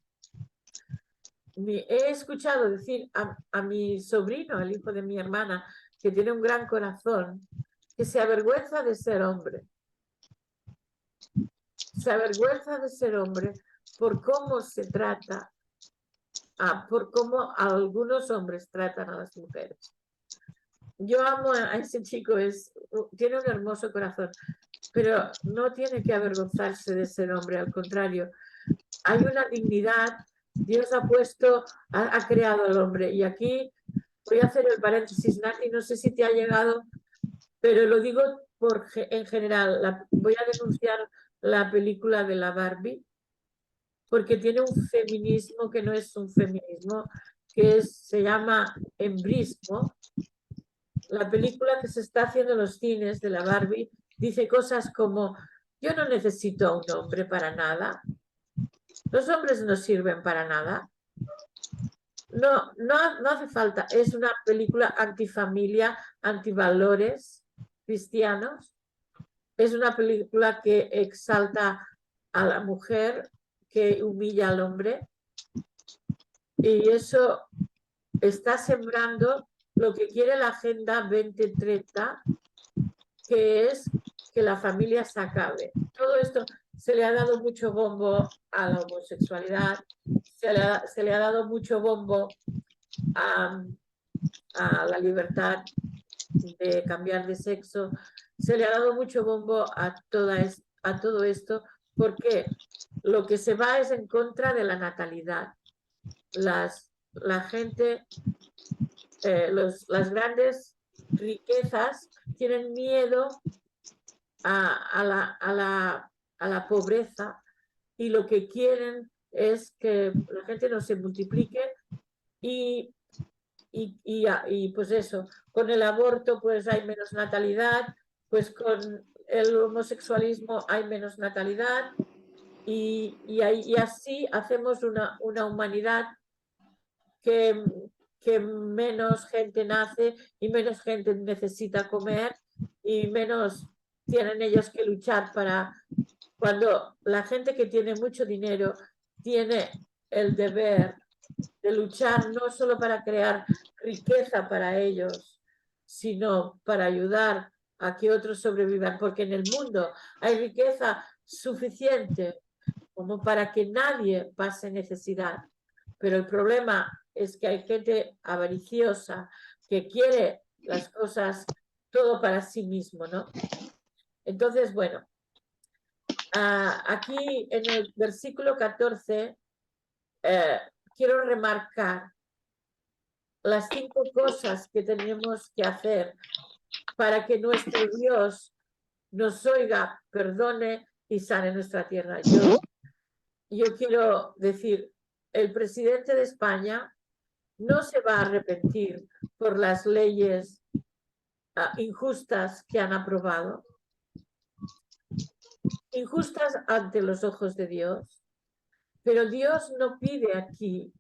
he escuchado decir a mi sobrino, el hijo de mi hermana, que tiene un gran corazón, que se avergüenza de ser hombre. Se avergüenza de ser hombre por cómo se trata, por cómo algunos hombres tratan a las mujeres. Yo amo a ese chico, tiene un hermoso corazón, pero no tiene que avergonzarse de ser hombre, al contrario, hay una dignidad, Dios ha creado al hombre. Y aquí voy a hacer el paréntesis, Nati, no sé si te ha llegado, pero lo digo en general, voy a denunciar la película de la Barbie, porque tiene un feminismo que no es un feminismo, se llama embrismo. La película que se está haciendo en los cines de la Barbie dice cosas como, yo no necesito a un hombre para nada, los hombres no sirven para nada. No hace falta, es una película antifamilia, antivalores cristianos, es una película que exalta a la mujer, que humilla al hombre, y eso está sembrando lo que quiere la Agenda 2030, que es que la familia se acabe. Todo esto se le ha dado mucho bombo a la homosexualidad, se le ha dado mucho bombo a la libertad de cambiar de sexo, se le ha dado mucho bombo a todo esto, porque lo que se va es en contra de la natalidad. La gente, las grandes riquezas tienen miedo a la pobreza y lo que quieren es que la gente no se multiplique y pues eso, con el aborto pues hay menos natalidad, pues con el homosexualismo hay menos natalidad y así hacemos una humanidad que menos gente nace y menos gente necesita comer y menos tienen ellos que luchar cuando la gente que tiene mucho dinero tiene el deber de luchar no solo para crear riqueza para ellos, sino para ayudar a que otros sobrevivan, porque en el mundo hay riqueza suficiente como para que nadie pase necesidad. Pero el problema es que hay gente avariciosa que quiere las cosas todo para sí mismo, ¿no? Entonces, bueno, aquí en el versículo 14 quiero remarcar las 5 cosas que tenemos que hacer para que nuestro Dios nos oiga, perdone y sane nuestra tierra. Yo quiero decir, el presidente de España no se va a arrepentir por las leyes injustas que han aprobado, injustas ante los ojos de Dios, pero Dios no pide aquí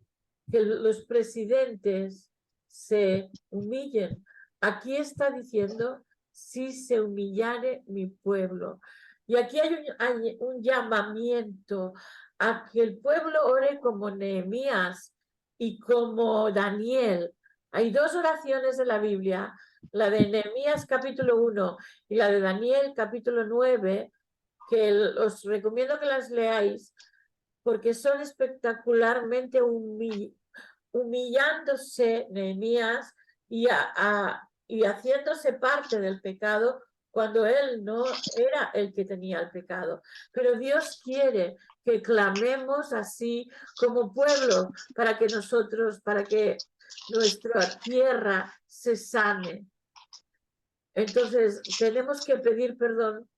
que los presidentes se humillen. Aquí está diciendo, si se humillare mi pueblo. Y aquí hay un llamamiento a que el pueblo ore como Nehemías y como Daniel. Hay 2 oraciones de la Biblia, la de Nehemías capítulo 1 y la de Daniel capítulo 9, que os recomiendo que las leáis porque son espectacularmente humillándose Nehemías y haciéndose parte del pecado cuando él no era el que tenía el pecado. Pero Dios quiere que clamemos así como pueblo para que nuestra tierra se sane. Entonces, tenemos que pedir perdón.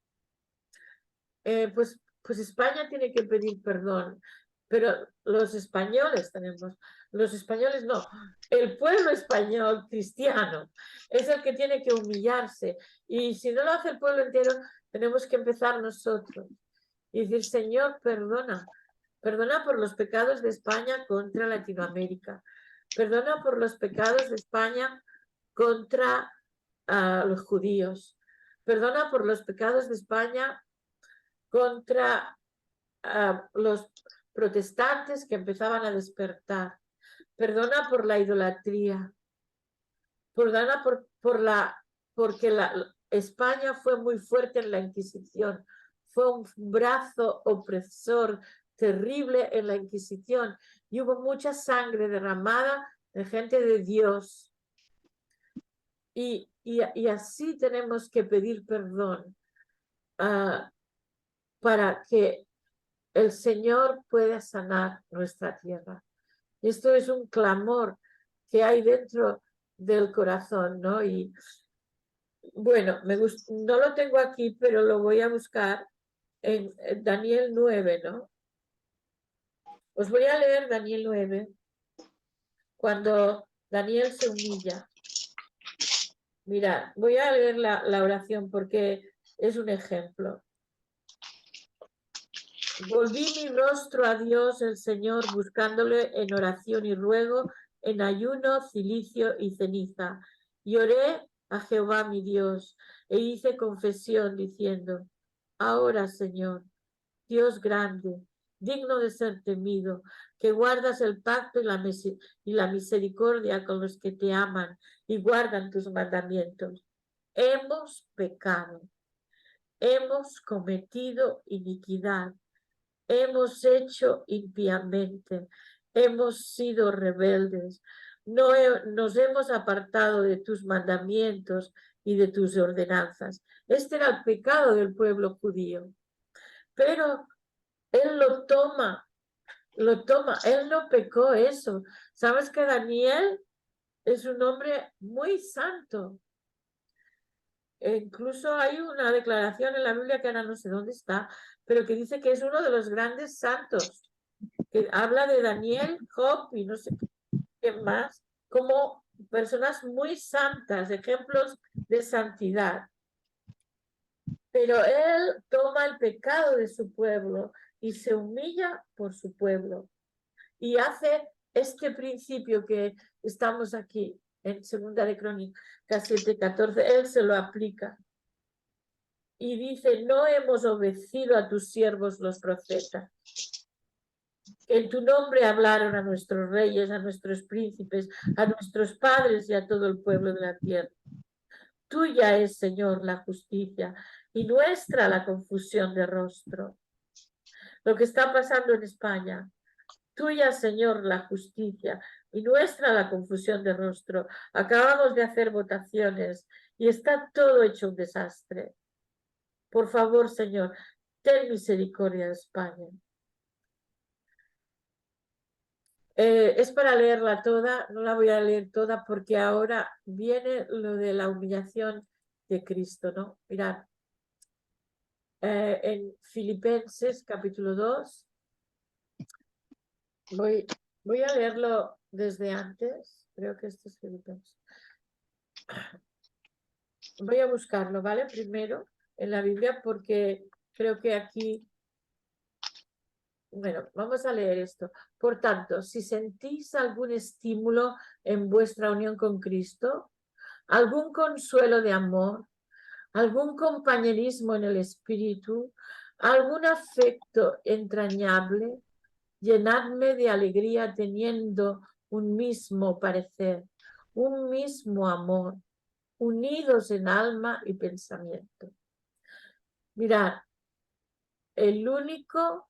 Pues España tiene que pedir perdón, pero los españoles no, el pueblo español cristiano es el que tiene que humillarse, y si no lo hace el pueblo entero, tenemos que empezar nosotros y decir, Señor, perdona por los pecados de España contra Latinoamérica, perdona por los pecados de España contra los judíos, perdona por los pecados de España contra los protestantes que empezaban a despertar. Perdona por la idolatría. Perdona porque España fue muy fuerte en la Inquisición. Fue un brazo opresor terrible en la Inquisición y hubo mucha sangre derramada de gente de Dios. Y así tenemos que pedir perdón para que el Señor pueda sanar nuestra tierra. Esto es un clamor que hay dentro del corazón, ¿no? Y bueno, no lo tengo aquí, pero lo voy a buscar en Daniel 9, ¿no? Os voy a leer Daniel 9, cuando Daniel se humilla. Mirad, voy a leer la oración porque es un ejemplo. Volví mi rostro a Dios el Señor, buscándole en oración y ruego, en ayuno, cilicio y ceniza. Y oré a Jehová mi Dios, e hice confesión diciendo, ahora, Señor, Dios grande, digno de ser temido, que guardas el pacto y la misericordia con los que te aman y guardan tus mandamientos. Hemos pecado, hemos cometido iniquidad, hemos hecho impíamente, hemos sido rebeldes, nos hemos apartado de tus mandamientos y de tus ordenanzas. Este era el pecado del pueblo judío. Pero él lo toma, él no pecó eso. ¿Sabes que Daniel es un hombre muy santo? Incluso hay una declaración en la Biblia que ahora no sé dónde está, pero que dice que es uno de los grandes santos, que habla de Daniel, Job y no sé qué más, como personas muy santas, ejemplos de santidad. Pero él toma el pecado de su pueblo y se humilla por su pueblo. Y hace este principio que estamos aquí en Segunda de Crónicas 7:14, él se lo aplica. Y dice, no hemos obedecido a tus siervos los profetas. En tu nombre hablaron a nuestros reyes, a nuestros príncipes, a nuestros padres y a todo el pueblo de la tierra. Tuya es, Señor, la justicia y nuestra la confusión de rostro. Lo que está pasando en España, Tuya, Señor, la justicia y nuestra la confusión de rostro. Acabamos de hacer votaciones y está todo hecho un desastre. Por favor, Señor, ten misericordia de España. Es para leerla toda, no la voy a leer toda porque ahora viene lo de la humillación de Cristo, ¿no? Mirad, en Filipenses capítulo 2, voy a leerlo desde antes, creo que este es Filipenses. Voy a buscarlo, ¿vale? Primero en la Biblia porque creo que aquí... Bueno, vamos a leer esto. Por tanto, si sentís algún estímulo en vuestra unión con Cristo, algún consuelo de amor, algún compañerismo en el espíritu, algún afecto entrañable, llenadme de alegría teniendo un mismo parecer, un mismo amor, unidos en alma y pensamiento. Mirad, el único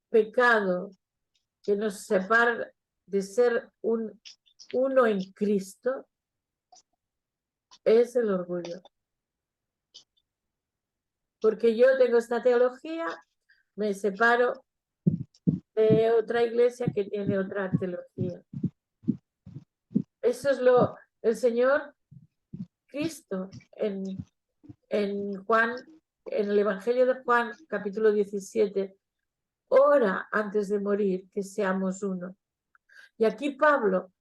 pecado que nos separa de ser uno en Cristo es el orgullo. Porque yo tengo esta teología, me separo de otra iglesia que tiene otra teología. Eso es el Señor Cristo en Juan, en el Evangelio de Juan, capítulo 17, ora antes de morir que seamos uno. Y aquí Pablo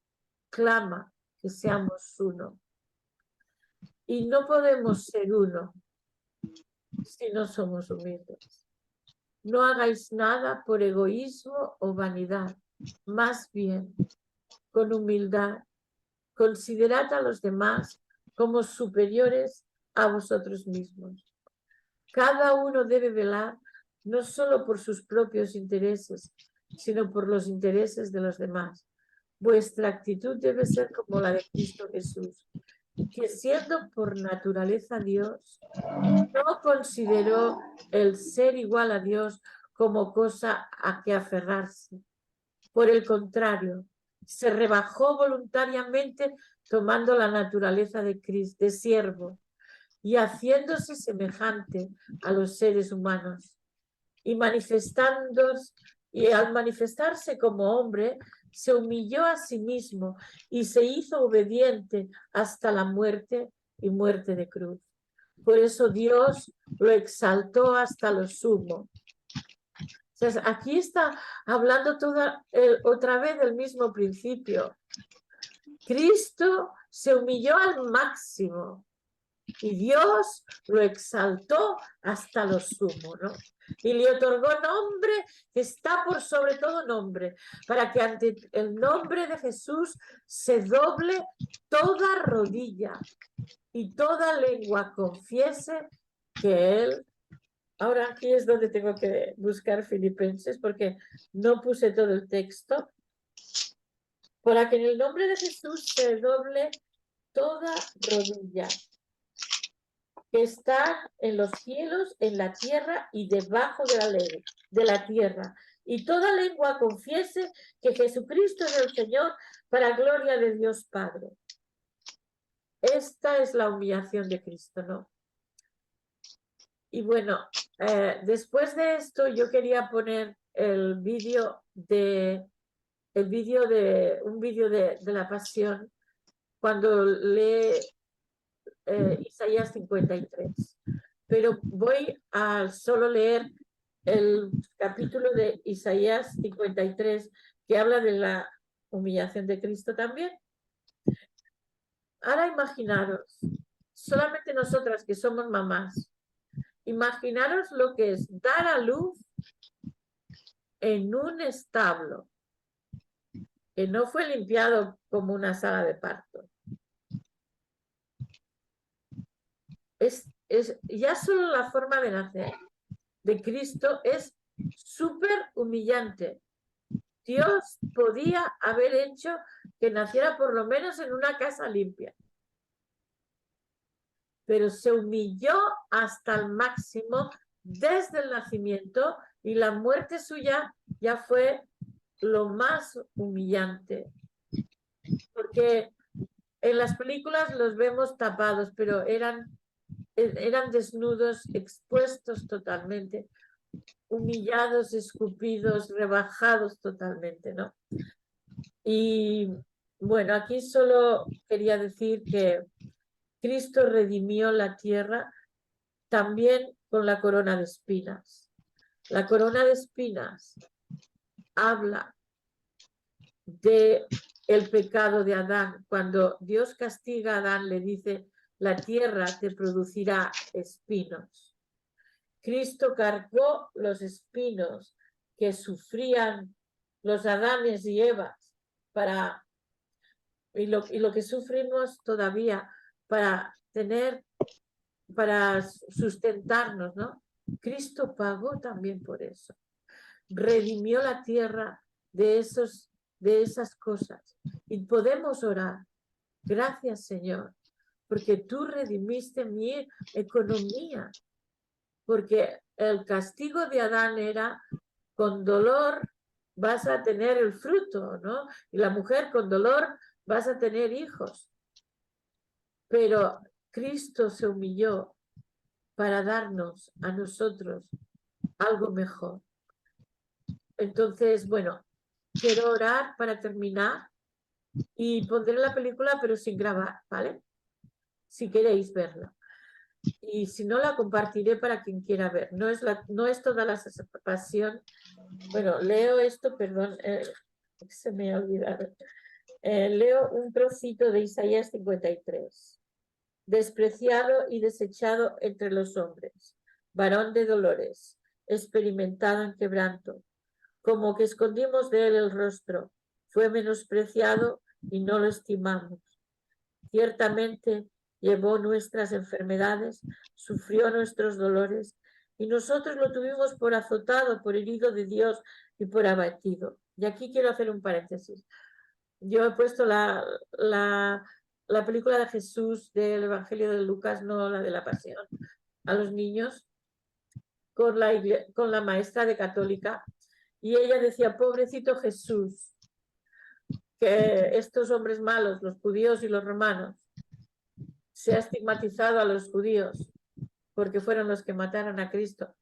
clama que seamos uno. Y no podemos ser uno si no somos humildes. No hagáis nada por egoísmo o vanidad, más bien con humildad. Considerad a los demás como superiores a vosotros mismos. Cada uno debe velar no solo por sus propios intereses, sino por los intereses de los demás. Vuestra actitud debe ser como la de Cristo Jesús, que siendo por naturaleza Dios, no consideró el ser igual a Dios como cosa a que aferrarse. Por el contrario, se rebajó voluntariamente tomando la naturaleza de Cristo, de siervo, y haciéndose semejante a los seres humanos. Y al manifestarse como hombre, se humilló a sí mismo y se hizo obediente hasta la muerte y muerte de cruz. Por eso Dios lo exaltó hasta lo sumo. O sea, aquí está hablando otra vez del mismo principio. Cristo se humilló al máximo y Dios lo exaltó hasta lo sumo, ¿no? Y le otorgó nombre que está por sobre todo nombre, para que ante el nombre de Jesús se doble toda rodilla y toda lengua confiese que Él... Ahora aquí es donde tengo que buscar Filipenses porque no puse todo el texto. Para que en el nombre de Jesús se doble toda rodilla que está en los cielos, en la tierra y debajo de la tierra. Y toda lengua confiese que Jesucristo es el Señor para gloria de Dios Padre. Esta es la humillación de Cristo, ¿no? Y bueno, después de esto yo quería poner un vídeo de la Pasión cuando lee Isaías 53. Pero voy a solo leer el capítulo de Isaías 53 que habla de la humillación de Cristo también. Ahora imaginaros, solamente nosotras que somos mamás, imaginaros lo que es dar a luz en un establo que no fue limpiado como una sala de parto. Ya solo la forma de nacer de Cristo es súper humillante. Dios podía haber hecho que naciera por lo menos en una casa limpia, pero se humilló hasta el máximo desde el nacimiento Y la muerte suya ya fue lo más humillante, porque en las películas los vemos tapados, pero eran desnudos, expuestos totalmente, humillados, escupidos, rebajados totalmente, ¿no? Y bueno, aquí solo quería decir que Cristo redimió la tierra también con la corona de espinas. La corona de espinas habla de el pecado de Adán. Cuando Dios castiga a Adán, le dice, la tierra te producirá espinos. Cristo cargó los espinos que sufrían los Adanes y Evas y lo que sufrimos todavía para sustentarnos, ¿no? Cristo pagó también por eso. Redimió la tierra de esas cosas. Y podemos orar. Gracias, Señor, porque tú redimiste mi economía. Porque el castigo de Adán era, con dolor vas a tener el fruto, ¿no? Y la mujer, con dolor vas a tener hijos. Pero Cristo se humilló para darnos a nosotros algo mejor. Entonces, bueno, quiero orar para terminar y pondré la película pero sin grabar, ¿vale? Si queréis verla. Y si no, la compartiré para quien quiera ver. No es toda la pasión. Bueno, leo esto, perdón, se me ha olvidado. Leo un trocito de Isaías 53. Despreciado y desechado entre los hombres, varón de dolores, experimentado en quebranto, como que escondimos de él el rostro, fue menospreciado y no lo estimamos. Ciertamente llevó nuestras enfermedades, sufrió nuestros dolores, y nosotros lo tuvimos por azotado, por herido de Dios y por abatido. Y aquí quiero hacer un paréntesis. Yo he puesto la película de Jesús del Evangelio de Lucas, no la de la Pasión, a los niños con la maestra de católica, y ella decía, pobrecito Jesús, que estos hombres malos, los judíos y los romanos, se ha estigmatizado a los judíos porque fueron los que mataron a Cristo,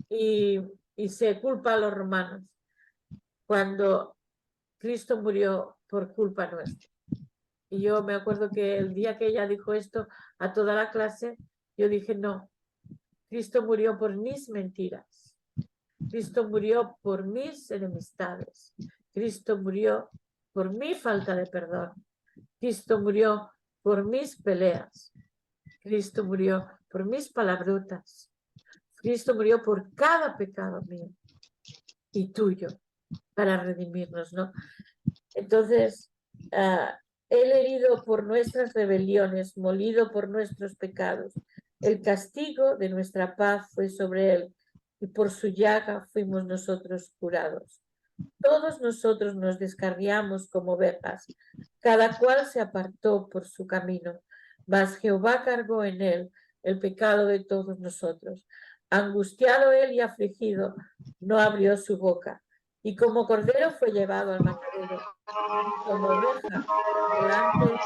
y se culpa a los romanos cuando Cristo murió por culpa nuestra. Y yo me acuerdo que el día que ella dijo esto a toda la clase, yo dije, no, Cristo murió por mis mentiras, Cristo murió por mis enemistades, Cristo murió por mi falta de perdón, Cristo murió por mis peleas, Cristo murió por mis palabrotas, Cristo murió por cada pecado mío y tuyo para redimirnos, ¿no? Entonces, Él herido por nuestras rebeliones, molido por nuestros pecados, el castigo de nuestra paz fue sobre Él, y por su llaga fuimos nosotros curados. Todos nosotros nos descarriamos como ovejas, cada cual se apartó por su camino, mas Jehová cargó en Él el pecado de todos nosotros. Angustiado Él y afligido, no abrió su boca, y como cordero fue llevado al matadero, como oveja delante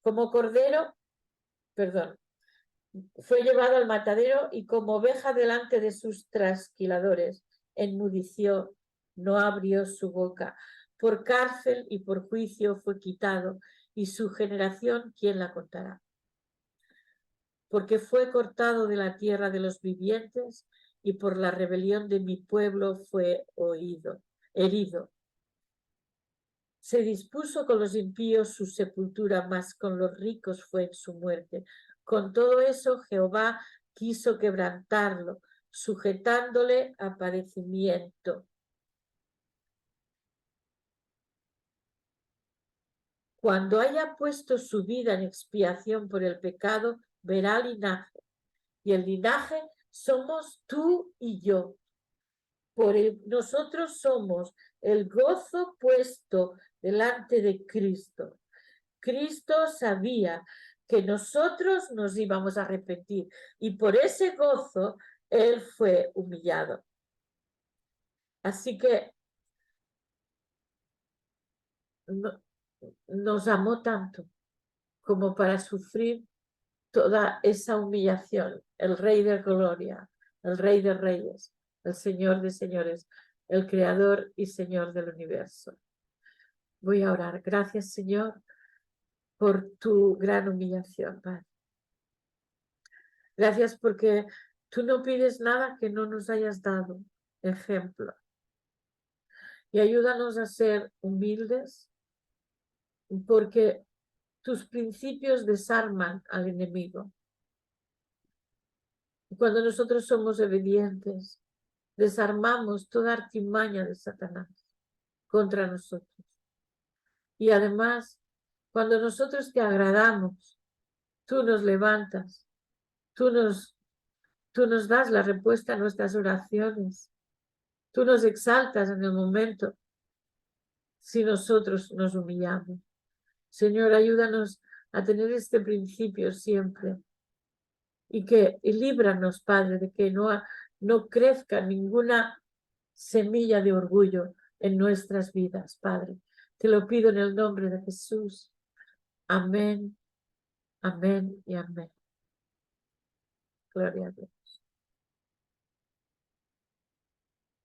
como cordero, perdón, fue llevado al matadero y como oveja delante de sus trasquiladores, enmudeció, no abrió su boca. Por cárcel y por juicio fue quitado, y su generación, ¿quién la contará? Porque fue cortado de la tierra de los vivientes, y por la rebelión de mi pueblo fue herido. Se dispuso con los impíos su sepultura, mas con los ricos fue su muerte. Con todo eso Jehová quiso quebrantarlo, sujetándole a padecimiento. Cuando haya puesto su vida en expiación por el pecado, verá linaje. Y el linaje somos tú y yo. Nosotros somos el gozo puesto delante de Cristo. Cristo sabía que nosotros nos íbamos a arrepentir. Y por ese gozo, Él fue humillado. Así que nos amó tanto como para sufrir toda esa humillación. El Rey de Gloria, el Rey de Reyes, el Señor de Señores, el Creador y Señor del universo. Voy a orar. Gracias, Señor, por tu gran humillación, Padre. Gracias porque tú no pides nada que no nos hayas dado. Ejemplo. Y ayúdanos a ser humildes porque tus principios desarman al enemigo. Cuando nosotros somos obedientes, desarmamos toda artimaña de Satanás contra nosotros. Y además, cuando nosotros te agradamos, tú nos levantas, tú nos das la respuesta a nuestras oraciones, tú nos exaltas en el momento si nosotros nos humillamos. Señor, ayúdanos a tener este principio siempre y líbranos, Padre, de que no crezca ninguna semilla de orgullo en nuestras vidas, Padre. Te lo pido en el nombre de Jesús. Amén, amén y amén. Gloria a Dios.